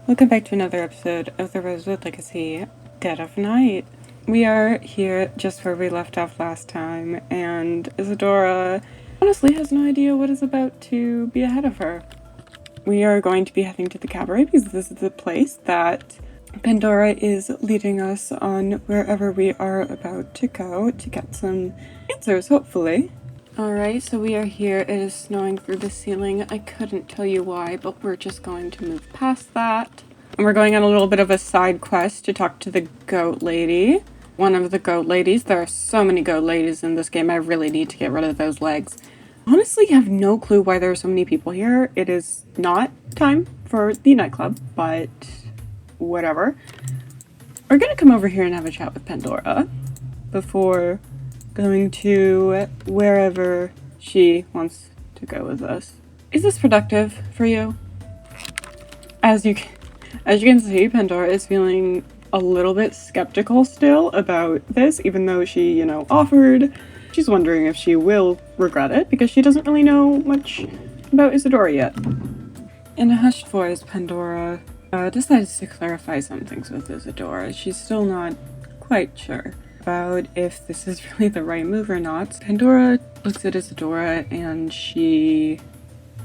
Welcome back to another episode of the Rosewood Legacy Dead of Night. We are here just where we left off last time, and Isadora honestly has no idea what is about to be ahead of her. We are going to be heading to the cabaret because this is the place that Pandora is leading us on wherever we are about to go to get some answers, hopefully. Alright, so we are here. It is snowing through the ceiling. I couldn't tell you why, but we're just going to move past that. And we're going on a little bit of a side quest to talk to the goat lady. One of the goat ladies. There are so many goat ladies in this game. I really need to get rid of those legs. Honestly, I have no clue why there are so many people here. It is not time for the nightclub, but whatever. We're gonna come over here and have a chat with Pandora before going to wherever she wants to go with us. Is this productive for you? As you can see, Pandora is feeling a little bit skeptical still about this, even though she, offered. She's wondering if she will regret it because she doesn't really know much about Isadora yet. In a hushed voice, Pandora decides to clarify some things with Isadora. She's still not quite sure about if this is really the right move or not. Pandora looks at Isadora and she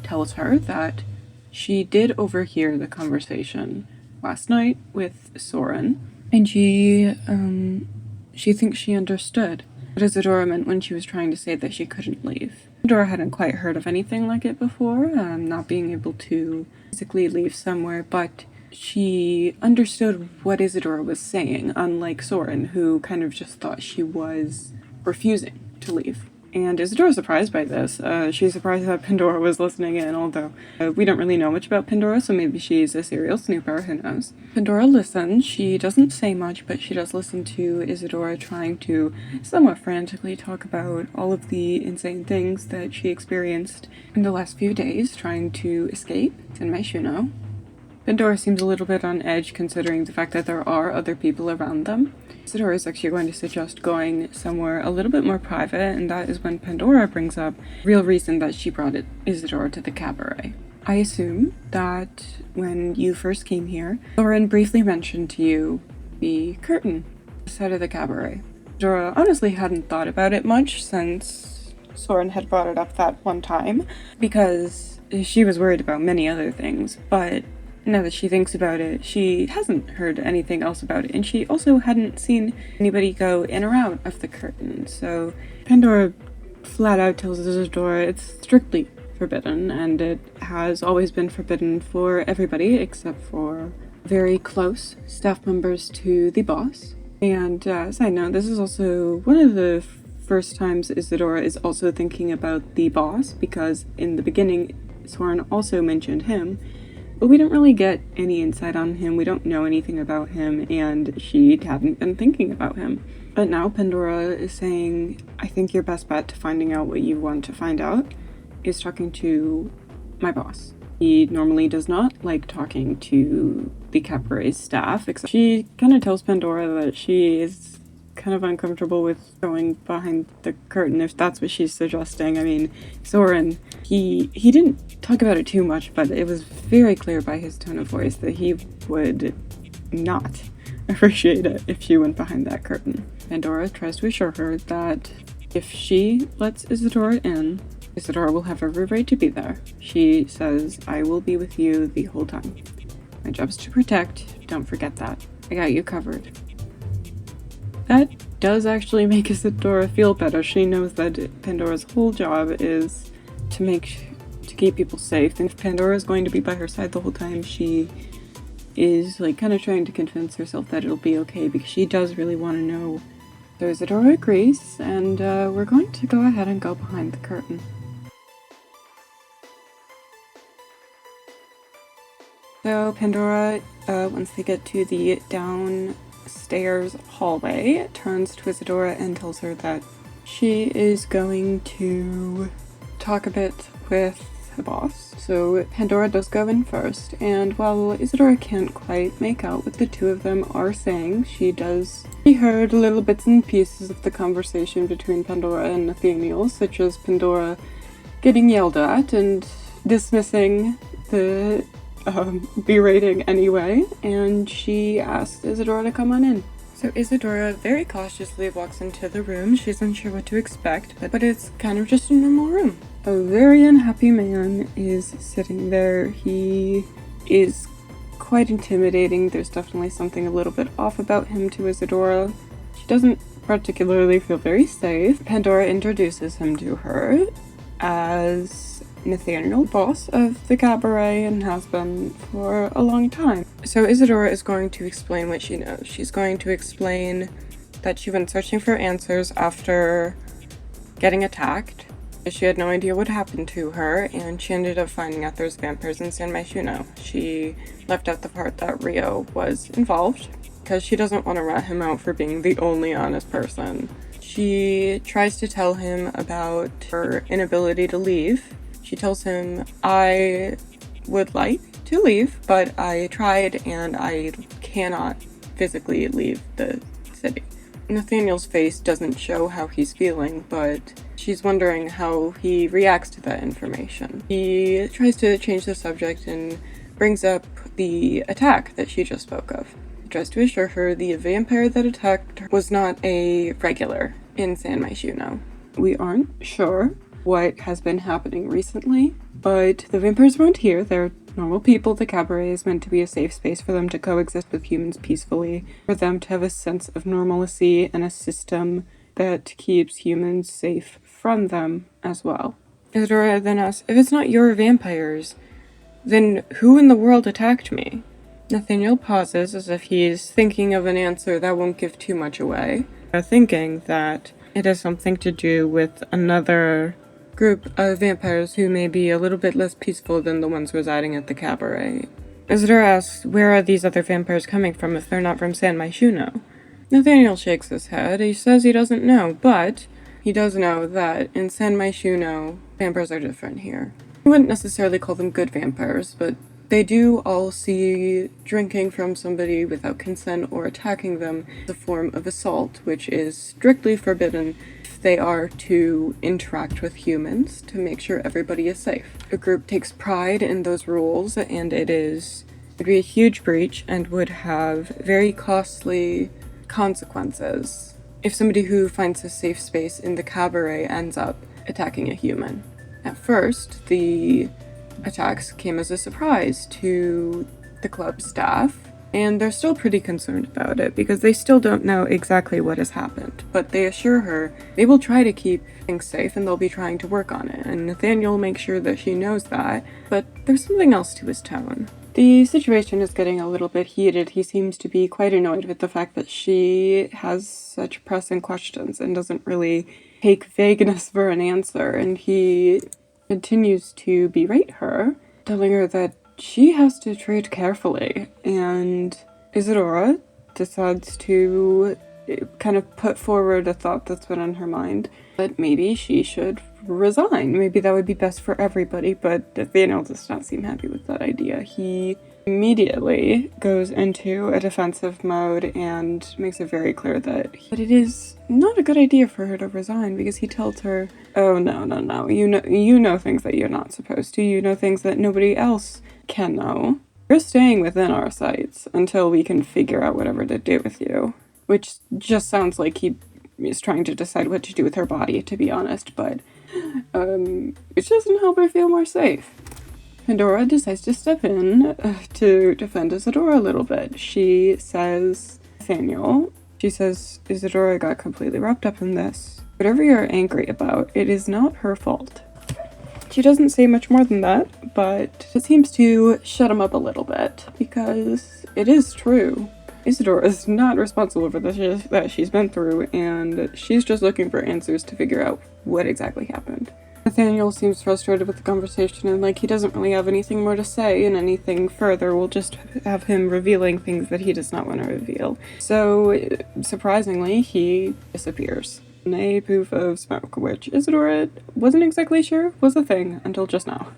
tells her that she did overhear the conversation last night with Soren, and she thinks she understood what Isadora meant when she was trying to say that she couldn't leave. Pandora hadn't quite heard of anything like it before, not being able to physically leave somewhere, but she understood what Isadora was saying, unlike Soren, who kind of just thought she was refusing to leave. And Isadora's surprised by this. She's surprised that Pandora was listening in, although we don't really know much about Pandora, so maybe she's a serial snooper, who knows. Pandora listens. She doesn't say much, but she does listen to Isadora trying to somewhat frantically talk about all of the insane things that she experienced in the last few days, trying to escape. It's in my Shuno. Pandora seems a little bit on edge considering the fact that there are other people around them. Isadora is actually going to suggest going somewhere a little bit more private, and that is when Pandora brings up the real reason that she brought Isadora to the cabaret. I assume that when you first came here, Soren briefly mentioned to you the curtain side of the cabaret. Isadora honestly hadn't thought about it much since Soren had brought it up that one time, because she was worried about many other things, but now that she thinks about it, she hasn't heard anything else about it, and she also hadn't seen anybody go in or out of the curtain. So Pandora flat out tells Isadora it's strictly forbidden, and it has always been forbidden for everybody except for very close staff members to the boss. And side note, this is also one of the first times Isadora is also thinking about the boss, because in the beginning Soren also mentioned him, but we don't really get any insight on him. We don't know anything about him, and she hadn't been thinking about him. But now Pandora is saying, I think your best bet to finding out what you want to find out is talking to my boss. He normally does not like talking to the cabaret staff, except she kind of tells Pandora that she is kind of uncomfortable with going behind the curtain, if that's what she's suggesting. I mean, Soren, he didn't talk about it too much, but it was very clear by his tone of voice that he would not appreciate it if she went behind that curtain. Pandora tries to assure her that if she lets Isadora in, Isadora will have every right to be there. She says, I will be with you the whole time. My job is to protect, don't forget that. I got you covered. That does actually make Isadora feel better. She knows that Pandora's whole job is to keep people safe, and if Pandora is going to be by her side the whole time, she is kind of trying to convince herself that it'll be okay, because she does really want to know. So Isadora agrees, and we're going to go ahead and go behind the curtain. So Pandora, once they get to the downstairs hallway, turns to Isadora and tells her that she is going to talk a bit with the boss. So Pandora does go in first, and while Isadora can't quite make out what the two of them are saying, she heard little bits and pieces of the conversation between Pandora and Nathaniel, such as Pandora getting yelled at and dismissing the berating anyway, and she asks Isadora to come on in. So Isadora very cautiously walks into the room. She's unsure what to expect, but it's kind of just a normal room. A very unhappy man is sitting there. He is quite intimidating. There's definitely something a little bit off about him to Isadora. She doesn't particularly feel very safe. Pandora introduces him to her as Nathaniel, boss of the cabaret, and has been for a long time. So Isadora is going to explain what she knows. She's going to explain that she went searching for answers after getting attacked. She had no idea what happened to her, and she ended up finding out there's vampires in San Myshuno. She left out the part that Rio was involved, because she doesn't want to rat him out for being the only honest person. She tries to tell him about her inability to leave. She tells him, I would like to leave, but I tried and I cannot physically leave the city. Nathaniel's face doesn't show how he's feeling, but she's wondering how he reacts to that information. He tries to change the subject and brings up the attack that she just spoke of. He tries to assure her the vampire that attacked her was not a regular in San Myshuno. We aren't sure what has been happening recently, but the vampires weren't here. They're normal people. The cabaret is meant to be a safe space for them to coexist with humans peacefully, for them to have a sense of normalcy and a system that keeps humans safe from them as well. Isadora then asks, if it's not your vampires, then who in the world attacked me? Nathaniel pauses as if he's thinking of an answer that won't give too much away, thinking that it has something to do with another group of vampires who may be a little bit less peaceful than the ones residing at the cabaret. Isadora asks, where are these other vampires coming from if they're not from San Myshuno? Nathaniel shakes his head. He says he doesn't know, but he does know that in San Myshuno, vampires are different here. He wouldn't necessarily call them good vampires, but they do all see drinking from somebody without consent or attacking them as a form of assault, which is strictly forbidden if they are to interact with humans to make sure everybody is safe. The group takes pride in those rules, and it would be a huge breach and would have very costly consequences if somebody who finds a safe space in the cabaret ends up attacking a human. At first, the attacks came as a surprise to the club staff, and they're still pretty concerned about it because they still don't know exactly what has happened. But they assure her they will try to keep things safe and they'll be trying to work on it, and Nathaniel makes sure that she knows that, but there's something else to his tone. The situation is getting a little bit heated. He seems to be quite annoyed with the fact that she has such pressing questions and doesn't really take vagueness for an answer, and he continues to berate her, telling her that she has to tread carefully, and Isadora decides to kind of put forward a thought that's been on her mind, that maybe she should resign. Maybe that would be best for everybody, but Nathaniel does not seem happy with that idea. He immediately goes into a defensive mode and makes it very clear that it is not a good idea for her to resign, because he tells her, oh no, you know things that you're not supposed to, you know things that nobody else can know. You're staying within our sights until we can figure out whatever to do with you. Which just sounds like he is trying to decide what to do with her body, to be honest, but it doesn't help her feel more safe. Pandora decides to step in to defend Isadora a little bit. She says, Isadora got completely wrapped up in this. Whatever you're angry about, it is not her fault. She doesn't say much more than that, but it seems to shut him up a little bit, because it is true. Isadora is not responsible for the shit that she's been through, and she's just looking for answers to figure out what exactly happened. Nathaniel seems frustrated with the conversation and like he doesn't really have anything more to say, and anything further will just have him revealing things that he does not want to reveal. So, surprisingly, he disappears in a poof of smoke, which Isadora wasn't exactly sure was a thing until just now.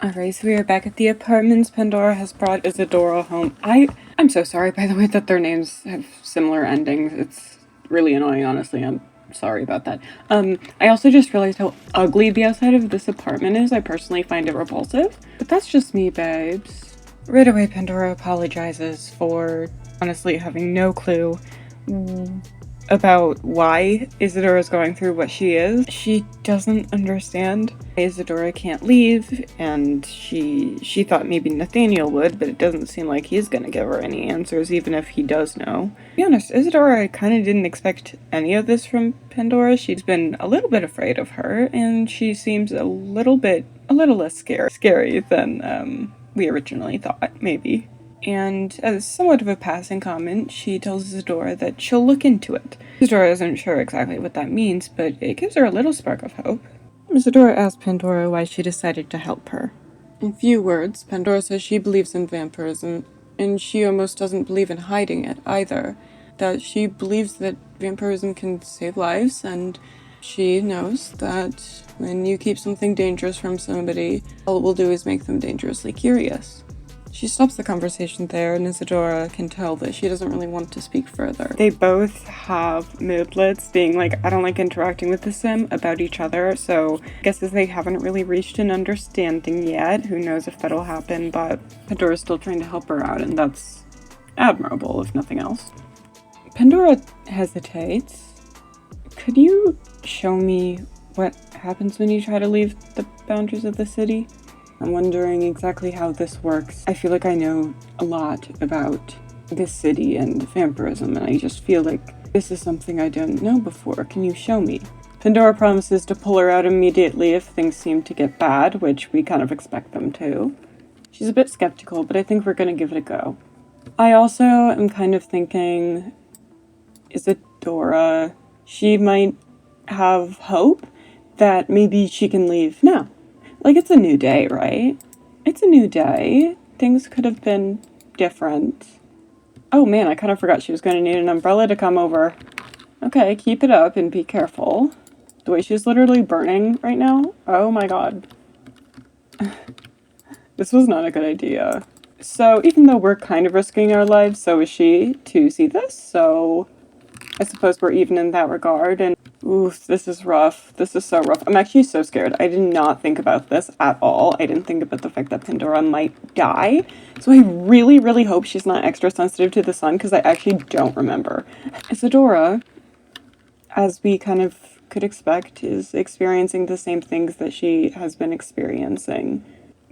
Alright, so we are back at the apartments. Pandora has brought Isadora home. I'm so sorry, by the way, that their names have similar endings. It's really annoying, honestly. I'm sorry about that. I also just realized how ugly the outside of this apartment is. I personally find it repulsive. But that's just me, babes. Right away, Pandora apologizes for honestly having no clue about why Isadora is going through what she is. She doesn't understand. Isadora can't leave, and she thought maybe Nathaniel would, but it doesn't seem like he's gonna give her any answers, even if he does know. To be honest, Isadora kind of didn't expect any of this from Pandora. She's been a little bit afraid of her, and she seems a little less scary than we originally thought, maybe. And as somewhat of a passing comment, she tells Isadora that she'll look into it. Isadora isn't sure exactly what that means, but it gives her a little spark of hope. Isadora asks Pandora why she decided to help her. In few words, Pandora says she believes in vampirism, and she almost doesn't believe in hiding it either. That she believes that vampirism can save lives, and she knows that when you keep something dangerous from somebody, all it will do is make them dangerously curious. She stops the conversation there, and Isadora can tell that she doesn't really want to speak further. They both have moodlets being like, I don't like interacting with the sim about each other, so I guess as they haven't really reached an understanding yet. Who knows if that'll happen, but Pandora's still trying to help her out, and that's admirable, if nothing else. Pandora hesitates. Could you show me what happens when you try to leave the boundaries of the city? I'm wondering exactly how this works. I feel like I know a lot about this city and vampirism, and I just feel like this is something I don't know before. Can you show me? Pandora promises to pull her out immediately if things seem to get bad, which we kind of expect them to. She's a bit skeptical, but I think we're gonna give it a go. I also am kind of thinking, Isadora, she might have hope that maybe she can leave now. Like, it's a new day, right? It's a new day. Things could have been different. Oh man, I kind of forgot she was going to need an umbrella to come over. Okay, keep it up and be careful. The way she's literally burning right now. Oh my god. This was not a good idea. So, even though we're kind of risking our lives, so is she to see this. So, I suppose we're even in that regard, and oof, this is rough. This is so rough. I'm actually so scared. I did not think about this at all. I didn't think about the fact that Pandora might die. So I really, really hope she's not extra sensitive to the sun, because I actually don't remember. Isadora, as we kind of could expect, is experiencing the same things that she has been experiencing.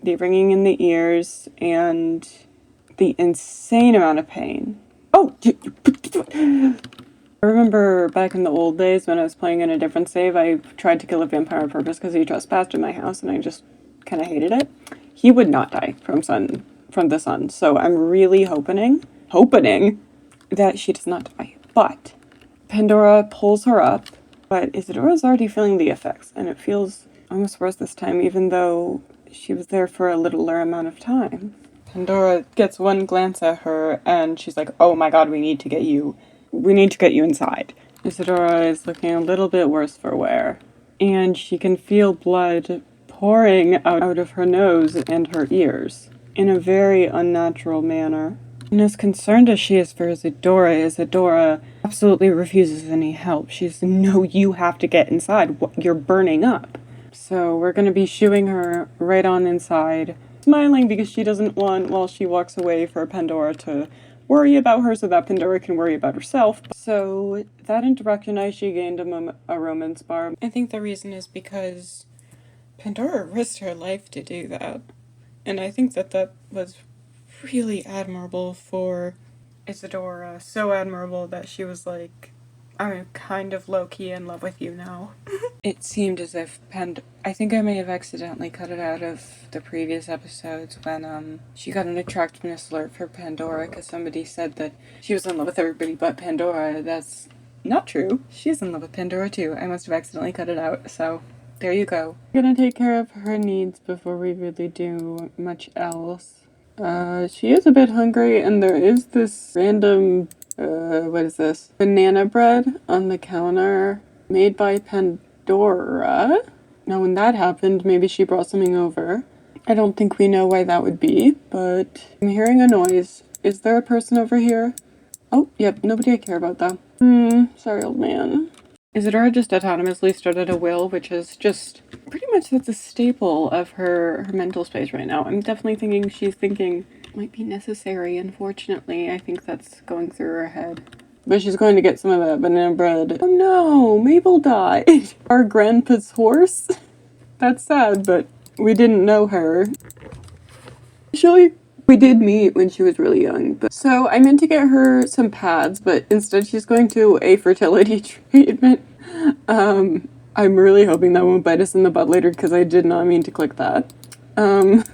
The ringing in the ears and the insane amount of pain. Oh! I remember back in the old days when I was playing in a different save, I tried to kill a vampire on purpose because he trespassed in my house and I just kind of hated it. He would not die from the sun, so I'm really hoping that she does not die. But Pandora pulls her up, but Isadora's already feeling the effects, and it feels almost worse this time, even though she was there for a littler amount of time. Pandora gets one glance at her, and she's like, oh my god, we need to get you inside. Isadora is looking a little bit worse for wear, and she can feel blood pouring out of her nose and her ears in a very unnatural manner. And as concerned as she is for Isadora absolutely refuses any help. She's, no, you have to get inside. You're burning up. So we're going to be shooing her right on inside, smiling because she doesn't want, while she walks away, for Pandora to worry about her so that Pandora can worry about herself. So that interaction, I she gained a romance bar. I think the reason is because Pandora risked her life to do that. And I think that was really admirable for Isadora. So admirable that she was like, I'm kind of low-key in love with you now. It seemed as if I think I may have accidentally cut it out of the previous episodes when she got an attractiveness alert for Pandora because somebody said that she was in love with everybody but Pandora. That's not true. She's in love with Pandora too. I must have accidentally cut it out, so There you go. We're gonna take care of her needs before we really do much else. She is a bit hungry, and there is this random, what is this? Banana bread on the counter made by Pandora. Now, when that happened, maybe she brought something over. I don't think we know why that would be, but I'm hearing a noise. Is there a person over here? Oh, yep, nobody I care about though. Sorry, old man. Isadora just autonomously started a will, which is just pretty much that's a staple of her mental space right now. I'm definitely thinking she's thinking might be necessary, unfortunately. I think that's going through her head. But she's going to get some of that banana bread. Oh no, Mabel died. Our grandpa's horse? That's sad, but we didn't know her. Actually, we did meet when she was really young. But so I meant to get her some pads, but instead she's going to a fertility treatment. I'm really hoping that won't bite us in the butt later because I did not mean to click that. I'm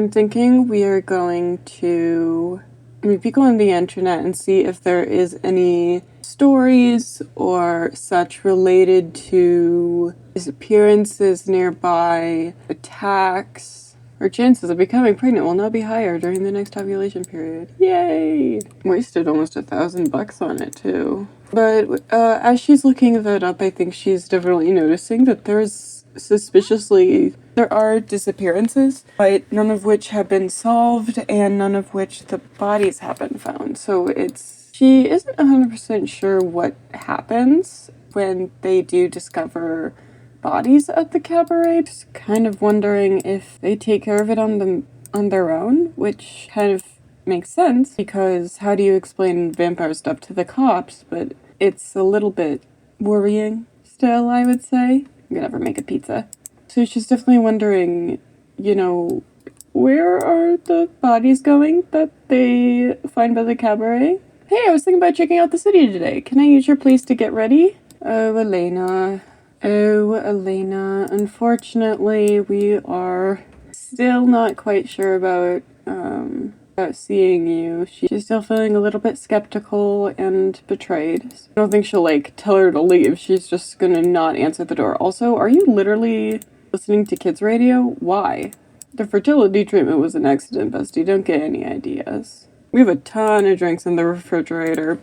thinking we are going to maybe go on the internet and see if there is any stories or such related to disappearances nearby, attacks. Our chances of becoming pregnant will now be higher during the next ovulation period. Yay! Wasted almost $1,000 on it too. But as she's looking that up, I think she's definitely noticing that there are disappearances, but none of which have been solved and none of which the bodies have been found. So she isn't 100% sure what happens when they do discover bodies at the cabaret. Just kind of wondering if they take care of it on their own, which kind of makes sense because how do you explain vampire stuff to the cops? But it's a little bit worrying still, I would say. I'm gonna ever make a pizza. So she's definitely wondering, where are the bodies going that they find by the cabaret? Hey, I was thinking about checking out the city today. Can I use your place to get ready? Oh, Elena. Unfortunately, we are still not quite sure about seeing you. She's still feeling a little bit skeptical and betrayed. I don't think she'll, tell her to leave. She's just gonna not answer the door. Also, are you literally listening to kids' radio? Why? The fertility treatment was an accident, bestie. Don't get any ideas. We have a ton of drinks in the refrigerator,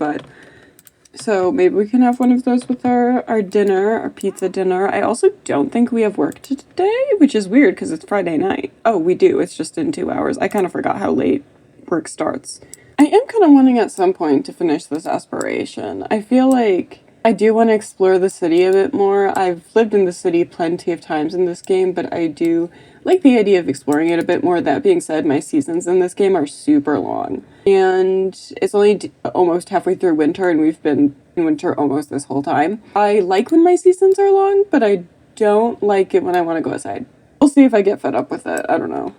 so maybe we can have one of those with our dinner, our pizza dinner. I also don't think we have work today, which is weird because it's Friday night. Oh, we do. It's just in 2 hours. I kind of forgot how late work starts. I am kind of wanting at some point to finish this aspiration. I feel like I do want to explore the city a bit more. I've lived in the city plenty of times in this game, but I do like the idea of exploring it a bit more. That being said, my seasons in this game are super long. And it's only almost halfway through winter, and we've been in winter almost this whole time. I like when my seasons are long, but I don't like it when I want to go outside. We'll see if I get fed up with it. I don't know.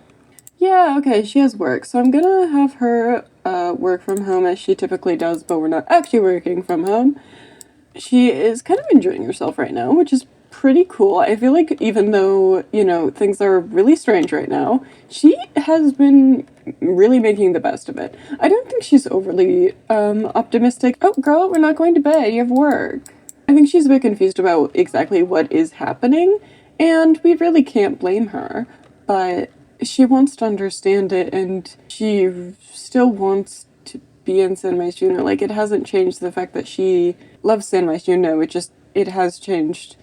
Yeah, okay, she has work. So I'm gonna have her work from home as she typically does, but we're not actually working from home. She is kind of enjoying herself right now, which is pretty cool. I feel like even though, things are really strange right now, she has been really making the best of it. I don't think she's overly optimistic. Oh, girl, we're not going to bed. You have work. I think she's a bit confused about exactly what is happening, and we really can't blame her. But she wants to understand it, and she still wants to be in San Myshuno. It hasn't changed the fact that she loves San Myshuno. It has changed.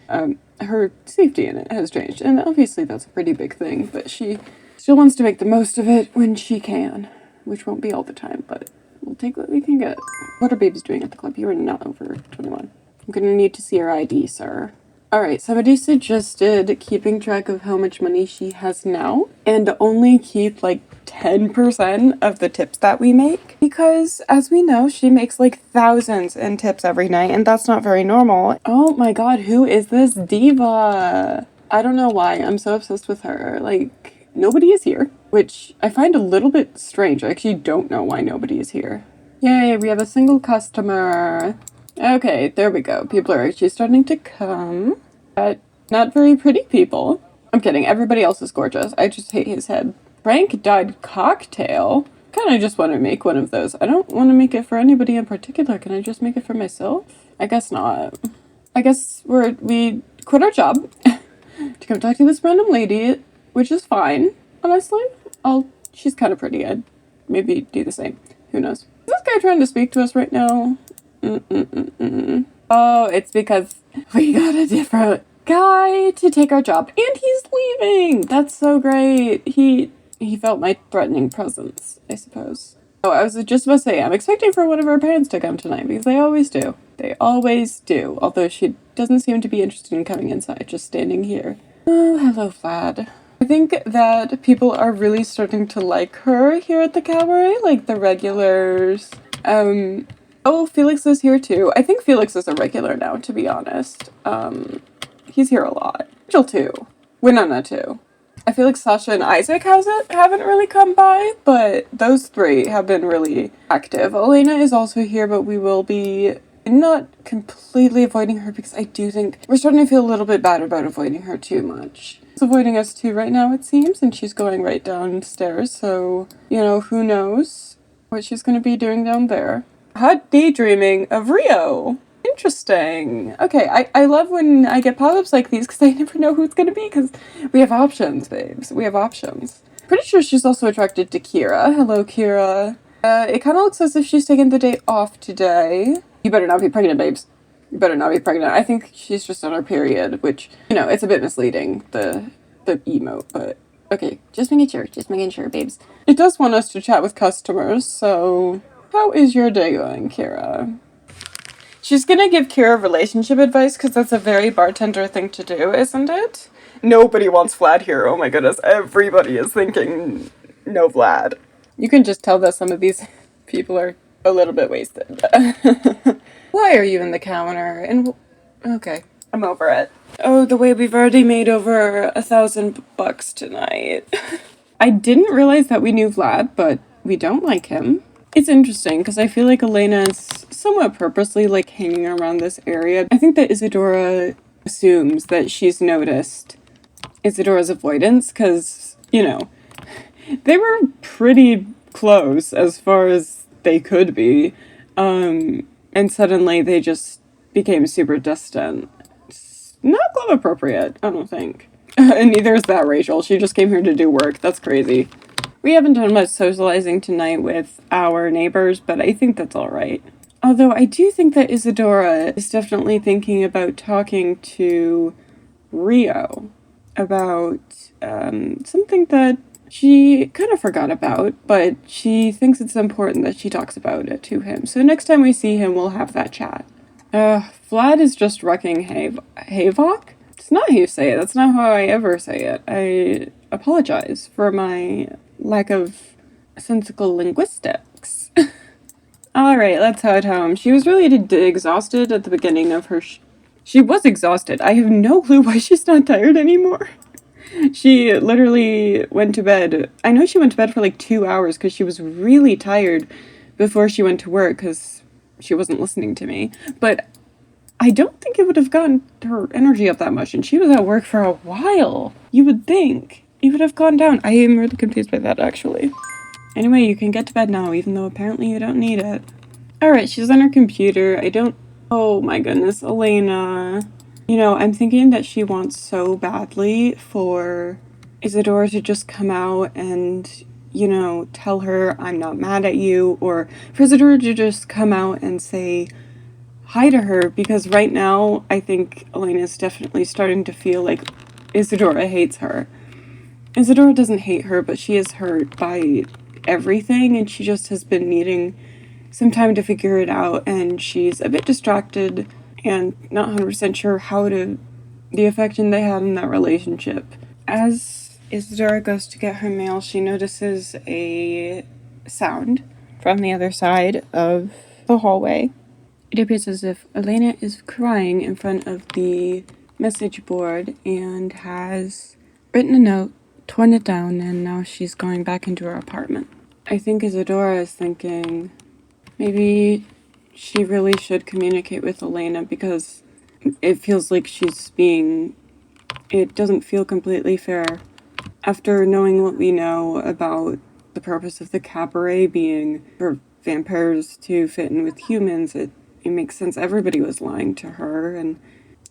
Her safety in it has changed. And obviously that's a pretty big thing, but she still wants to make the most of it when she can, which won't be all the time, but we'll take what we can get. What are babies doing at the club? You are not over 21. I'm gonna need to see your ID, sir. Alright, somebody suggested keeping track of how much money she has now and only keep 10% of the tips that we make, because as we know, she makes thousands in tips every night, and that's not very normal. Oh my god, who is this diva? I don't know why I'm so obsessed with her. Nobody is here, which I find a little bit strange. I actually don't know why nobody is here. Yay, we have a single customer. Okay, there we go. People are actually starting to come. But not very pretty people. I'm kidding, everybody else is gorgeous. I just hate his head. Frank dyed cocktail? Kinda just want to make one of those. I don't want to make it for anybody in particular. Can I just make it for myself? I guess not. I guess we quit our job to come talk to this random lady, which is fine, honestly. She's kind of pretty. I'd maybe do the same. Who knows? Is this guy trying to speak to us right now? Oh, it's because we got a different guy to take our job, and he's leaving. That's so great. He felt my threatening presence, I suppose. Oh, I was just about to say, I'm expecting for one of our parents to come tonight, because they always do. They always do, although she doesn't seem to be interested in coming inside, just standing here. Oh, hello, Vlad. I think that people are really starting to like her here at the cabaret, like the regulars. Oh, Felix is here too. I think Felix is a regular now, to be honest. He's here a lot. Rachel too. Winona too. I feel like Sasha and Isaac haven't really come by, but those three have been really active. Elena is also here, but we will be not completely avoiding her because I do think we're starting to feel a little bit bad about avoiding her too much. She's avoiding us too right now, it seems, and she's going right downstairs, so, you know, who knows what she's going to be doing down there. Hot daydreaming of Rio. Interesting. Okay, I love when I get pop-ups like these because I never know who it's going to be because we have options, babes. We have options. Pretty sure she's also attracted to Kira. Hello, Kira. It kind of looks as if she's taking the day off today. You better not be pregnant, babes. You better not be pregnant. I think she's just on her period, which, you know, it's a bit misleading, the emote, but okay, just making sure, babes. It does want us to chat with customers, so how is your day going, Kira? She's gonna give Kira relationship advice because that's a very bartender thing to do, isn't it? Nobody wants Vlad here. Oh my goodness, everybody is thinking no Vlad. You can just tell that some of these people are a little bit wasted. Why are you in the counter? And okay, I'm over it. Oh, the way we've already made over $1,000 tonight. I didn't realize that we knew Vlad, but we don't like him. It's interesting because I feel like Elena is somewhat purposely like hanging around this area. I think that Isadora assumes that she's noticed Isadora's avoidance because, you know, they were pretty close as far as they could be. And suddenly they just became super distant. It's not club appropriate, I don't think. And neither is that Rachel. She just came here to do work. That's crazy. We haven't done much socializing tonight with our neighbors, but I think that's alright. Although I do think that Isadora is definitely thinking about talking to Rio about something that she kind of forgot about, but she thinks it's important that she talks about it to him. So next time we see him, we'll have that chat. Vlad is just wrecking Havok? It's not how you say it. That's not how I ever say it. I apologize for my lack of sensical linguistics. Alright, let's head home. She was really exhausted at the beginning of her she was exhausted. I have no clue why she's not tired anymore. She literally went to bed. I know she went to bed for like 2 hours because she was really tired before she went to work because she wasn't listening to me. But I don't think it would have gotten her energy up that much, and she was at work for a while. You would think it would have gone down. I am really confused by that, actually. Anyway, you can get to bed now, even though apparently you don't need it. Alright, she's on her computer. Oh my goodness, Elena. You know, I'm thinking that she wants so badly for Isadora to just come out and, you know, tell her I'm not mad at you, or for Isadora to just come out and say hi to her, because right now I think Elena's definitely starting to feel like Isadora hates her. Isadora doesn't hate her, but she is hurt by everything, and she just has been needing some time to figure it out, and she's a bit distracted and not 100% sure how to the affection they had in that relationship. As Isadora goes to get her mail, she notices a sound from the other side of the hallway. It appears as if Elena is crying in front of the message board and has written a note, torn it down, and now she's going back into her apartment. I think Isadora is thinking maybe she really should communicate with Elena because it feels like it doesn't feel completely fair. After knowing what we know about the purpose of the cabaret being for vampires to fit in with humans, it makes sense everybody was lying to her, and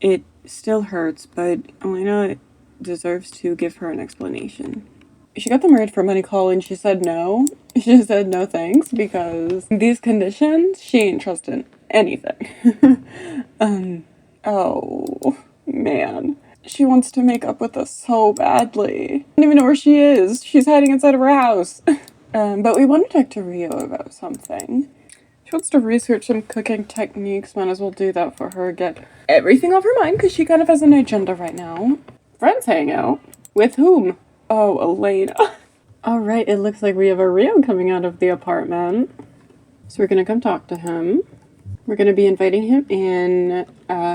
It still hurts, but Elena deserves to give her an explanation. She got the married for money call and she said no. She said no thanks because these conditions, she ain't trusting anything. Oh, man. She wants to make up with us so badly. I don't even know where she is. She's hiding inside of her house. But we want to talk to Rio about something. She wants to research some cooking techniques. Might as well do that for her. Get everything off her mind because she kind of has an agenda right now. Friends hang out. With whom? Oh, Elena. Alright, it looks like we have a Rio coming out of the apartment. So we're gonna come talk to him. We're gonna be inviting him in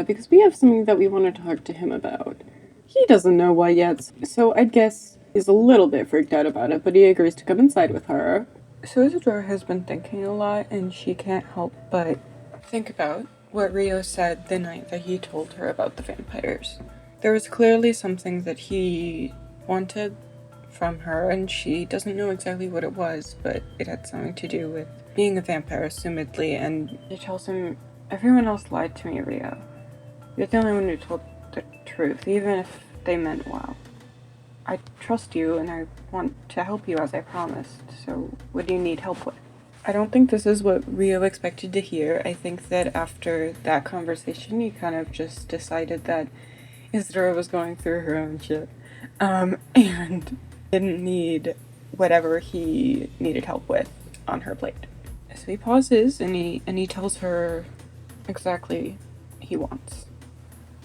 because we have something that we want to talk to him about. He doesn't know why yet, so I'd guess he's a little bit freaked out about it, but he agrees to come inside with her. So Isadora has been thinking a lot, and she can't help but think about what Rio said the night that he told her about the vampires. There was clearly something that he wanted from her, and she doesn't know exactly what it was, but it had something to do with being a vampire, assumedly, and she tells him, everyone else lied to me, Rio. You're the only one who told the truth, even if they meant well. I trust you, and I want to help you as I promised, so what do you need help with? I don't think this is what Rio expected to hear. I think that after that conversation, he kind of just decided that Isadora was going through her own shit, and didn't need whatever he needed help with on her plate. So he pauses and he tells her exactly he wants.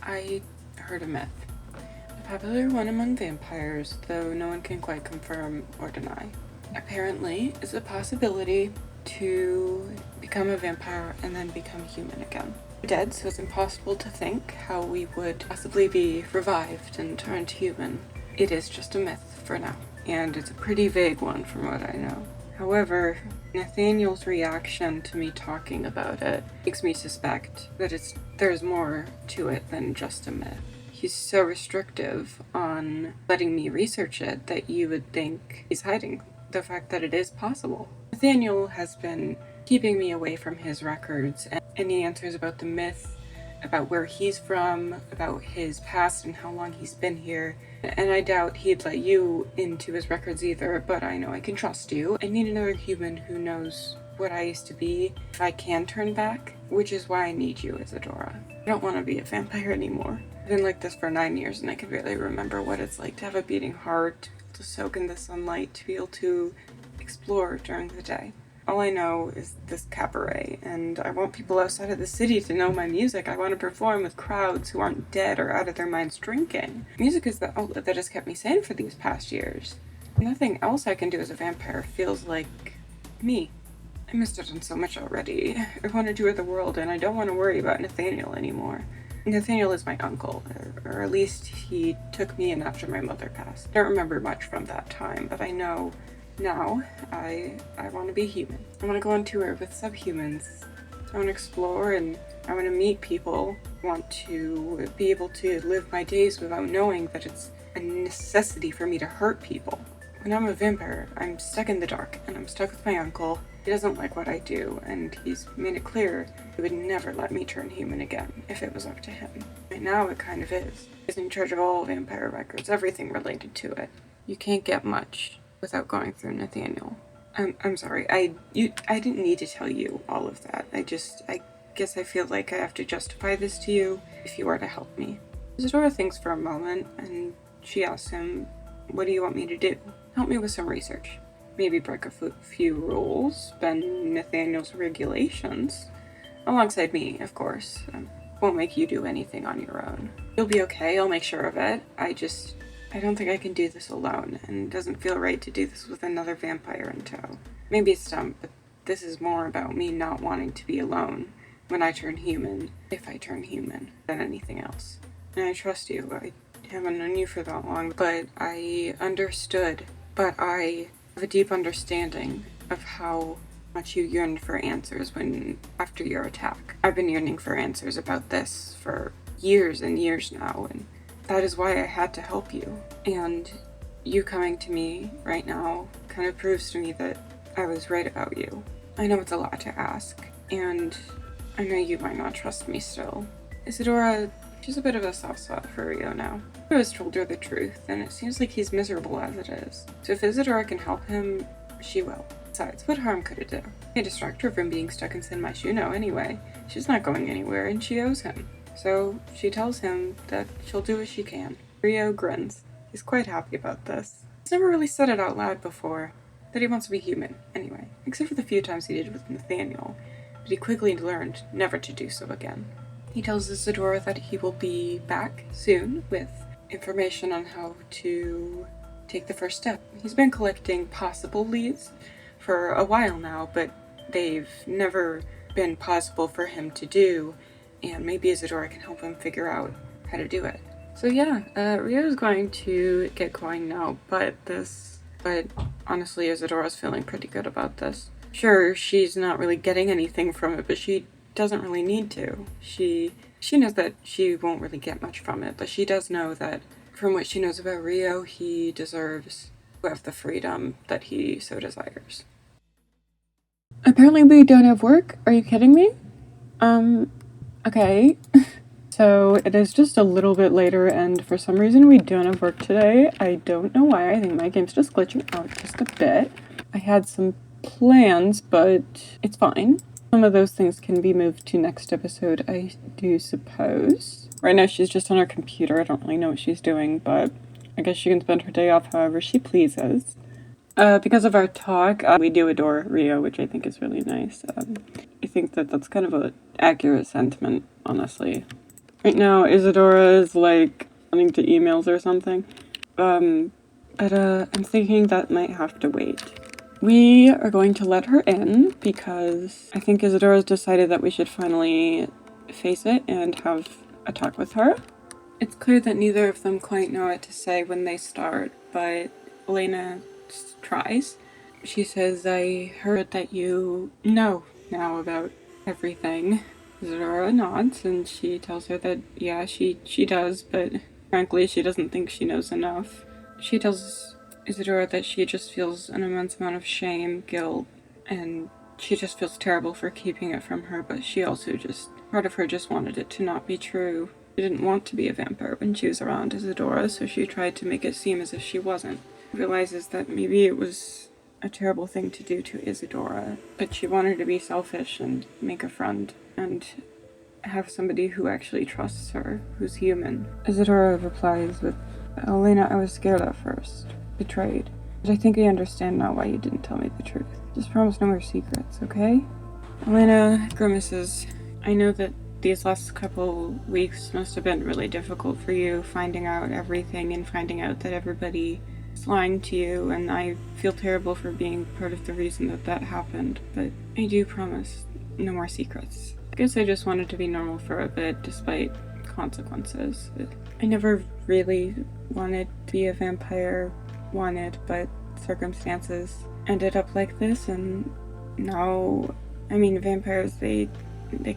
I heard a myth. A popular one among vampires, though no one can quite confirm or deny. Apparently, is a possibility to become a vampire and then become human again. We're dead, so it's impossible to think how we would possibly be revived and turned human. It is just a myth for now, and it's a pretty vague one from what I know. However, Nathaniel's reaction to me talking about it makes me suspect that there's more to it than just a myth. He's so restrictive on letting me research it that you would think he's hiding the fact that it is possible. Nathaniel has been keeping me away from his records and any answers about the myth, about where he's from, about his past and how long he's been here. And I doubt he'd let you into his records either, but I know I can trust you. I need another human who knows what I used to be if I can turn back, which is why I need you, Isadora. I don't want to be a vampire anymore. I've been like this for 9 years and I can barely remember what it's like to have a beating heart, to soak in the sunlight, to be able to explore during the day. All I know is this cabaret, and I want people outside of the city to know my music. I want to perform with crowds who aren't dead or out of their minds drinking. Music is the outlet that has kept me sane for these past years. Nothing else I can do as a vampire feels like me. I missed out on so much already. I want to tour the world, and I don't want to worry about Nathaniel anymore. Nathaniel is my uncle, or at least he took me in after my mother passed. I don't remember much from that time, but I know now I want to be human. I want to go on tour with subhumans. I want to explore and I want to meet people. I want to be able to live my days without knowing that it's a necessity for me to hurt people. When I'm a vampire, I'm stuck in the dark and I'm stuck with my uncle. He doesn't like what I do and he's made it clear he would never let me turn human again if it was up to him. Right now it kind of is. He's in charge of all vampire records, everything related to it. You can't get much without going through Nathaniel. I'm sorry, I didn't need to tell you all of that. I guess I feel like I have to justify this to you if you were to help me. Isadora thinks for a moment and she asks him, what do you want me to do? Help me with some research. Maybe break a few rules, bend Nathaniel's regulations. Alongside me, of course. Won't make you do anything on your own. You'll be okay, I'll make sure of it. I don't think I can do this alone, and it doesn't feel right to do this with another vampire in tow. Maybe it's dumb, but this is more about me not wanting to be alone when I turn human, if I turn human, than anything else. And I trust you. I haven't known you for that long, but I understood. But I have a deep understanding of how much you yearned for answers after your attack. I've been yearning for answers about this for years and years now, and that is why I had to help you. And you coming to me right now kind of proves to me that I was right about you. I know it's a lot to ask, and I know you might not trust me still. Isadora, She's a bit of a soft spot for Rio now. Rio has told her the truth, and it seems like he's miserable as it is. So if Isadora can help him, she will. Besides, what harm could it do? It distract her from being stuck in San Myshuno anyway. She's not going anywhere, and she owes him. So she tells him that she'll do what she can. Rio grins. He's quite happy about this. He's never really said it out loud before, that he wants to be human, anyway, except for the few times he did with Nathaniel, but he quickly learned never to do so again. He tells Isadora that he will be back soon with information on how to take the first step. He's been collecting possible leads for a while now, but they've never been possible for him to do, and maybe Isadora can help him figure out how to do it. So yeah, Rio's going to get going now, but honestly Isadora's feeling pretty good about this. Sure, she's not really getting anything from it, but she doesn't really need to. She knows that she won't really get much from it, but she does know that from what she knows about Rio, he deserves to have the freedom that he so desires. Apparently we don't have work? Are you kidding me? Okay. So it is just a little bit later, and for some reason we don't have work today. I don't know why. I think my game's just glitching out just a bit. I had some plans, but it's fine. Some of those things can be moved to next episode, I do suppose. Right now she's just on her computer. I don't really know what she's doing, but I guess she can spend her day off however she pleases. Because of our talk, we do adore Rio, which I think is really nice. I think that that's kind of an accurate sentiment, honestly. Right now, Isadora is, like, running to emails or something. But I'm thinking that might have to wait. We are going to let her in because I think Isadora's decided that we should finally face it and have a talk with her. It's clear that neither of them quite know what to say when they start, but Elena tries. She says, I heard that you know now about everything. Isadora nods, and she tells her that, yeah, she does, but frankly, she doesn't think she knows enough. She tells Isadora that she just feels an immense amount of shame, guilt, and she just feels terrible for keeping it from her, but she also part of her just wanted it to not be true. She didn't want to be a vampire when she was around Isadora, so she tried to make it seem as if she wasn't. Realizes that maybe it was a terrible thing to do to Isadora, but she wanted to be selfish and make a friend and have somebody who actually trusts her, who's human. Isadora replies with, Elena, I was scared at first, betrayed, but I think I understand now why you didn't tell me the truth. Just promise no more secrets, okay? Elena grimaces. I know that these last couple weeks must have been really difficult for you, finding out everything and finding out that everybody is lying to you, and I feel terrible for being part of the reason that happened, but I do promise no more secrets. I guess I just wanted to be normal for a bit, despite consequences. I never really wanted to be a vampire, but circumstances ended up like this, and now, vampires, they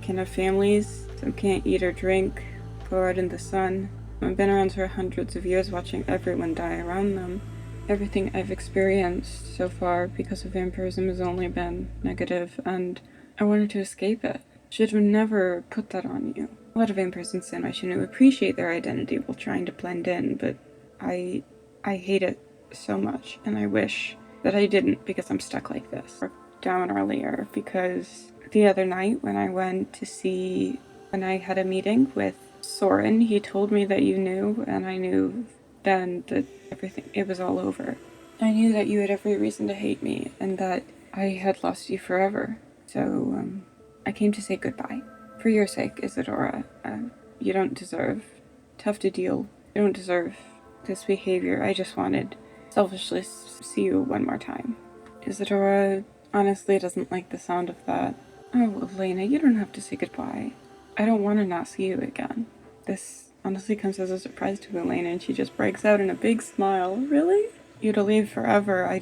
can have families, some can't eat or drink, go out in the sun. I've been around for hundreds of years watching everyone die around them. Everything I've experienced so far because of vampirism has only been negative, and I wanted to escape it. Should have never put that on you. A lot of vampires in San Myshuno appreciate their identity while trying to blend in, but I hate it so much, and I wish that I didn't because I'm stuck like this. Down earlier because the other night when I had a meeting with Soren, he told me that you knew, and I knew then that it was all over. I knew that you had every reason to hate me, and that I had lost you forever. So, I came to say goodbye. For your sake, Isadora. You don't deserve tough to deal. You don't deserve this behavior. I just wanted selfishly see you one more time. Isadora honestly doesn't like the sound of that. Oh, Elena, you don't have to say goodbye. I don't want to not see you again. This honestly comes as a surprise to Elena, and she just breaks out in a big smile. Really? You to leave forever. I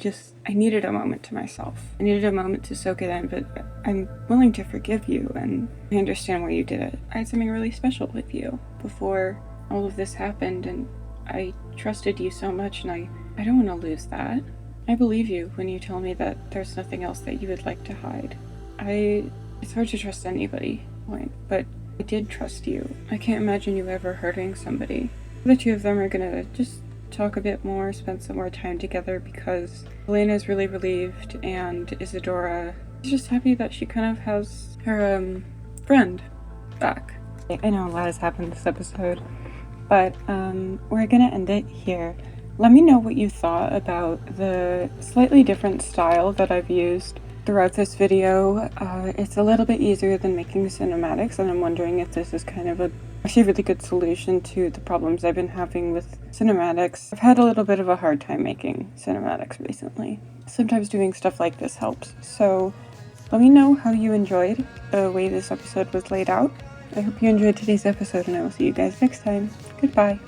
needed a moment to myself. I needed a moment to soak it in, but I'm willing to forgive you, and I understand why you did it. I had something really special with you before all of this happened, and I trusted you so much, and I don't want to lose that. I believe you when you tell me that there's nothing else that you would like to hide. It's hard to trust anybody, but I did trust you. I can't imagine you ever hurting somebody. The two of them are gonna just talk a bit more, spend some more time together, because Elena is really relieved and Isadora is just happy that she kind of has her friend back. I know a lot has happened this episode, but we're gonna end it here. Let me know what you thought about the slightly different style that I've used throughout this video. It's a little bit easier than making cinematics, and I'm wondering if this is kind of actually a really good solution to the problems I've been having with cinematics. I've had a little bit of a hard time making cinematics recently. Sometimes doing stuff like this helps. So let me know how you enjoyed the way this episode was laid out. I hope you enjoyed today's episode, and I will see you guys next time. Goodbye.